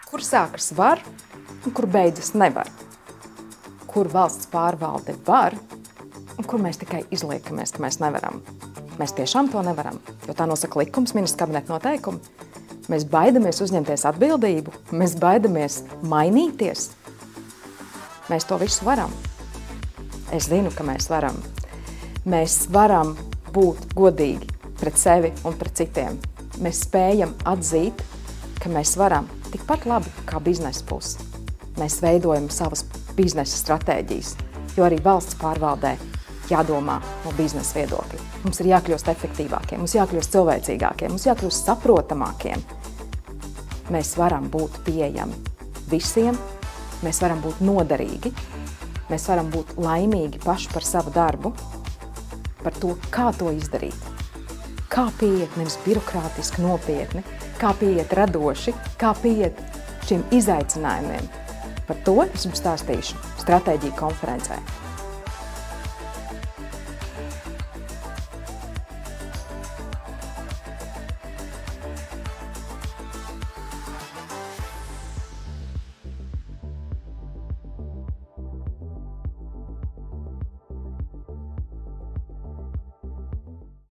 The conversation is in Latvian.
Kur sākas var un kur beidzas nevar. Kur valsts pārvalde var un kur mēs tikai izliekamies, ka mēs nevaram. Mēs tiešām to nevaram, jo tā nosaka likums, ministra kabineta noteikumi. Mēs baidamies uzņemties atbildību, mēs baidamies mainīties. Mēs to visu varam. Es zinu, ka mēs varam. Mēs varam būt godīgi pret sevi un pret citiem. Mēs spējam atzīt, ka mēs varam tikpat labi kā biznesa puse. Mēs veidojam savas biznesa stratēģijas, jo arī valsts pārvaldē jādomā no biznesa viedokļa. Mums ir jākļūst efektīvākiem, mums jākļūst cilvēcīgākiem, mums jākļūst saprotamākiem. Mēs varam būt pieejami visiem, mēs varam būt noderīgi, mēs varam būt laimīgi paši par savu darbu, par to, kā to izdarīt. Kā pieiet nevis birokrātiski nopietni, kā pieiet radoši, kā pieiet šiem izaicinājumiem. Par to es jums stāstīšu stratēģiju konferencē.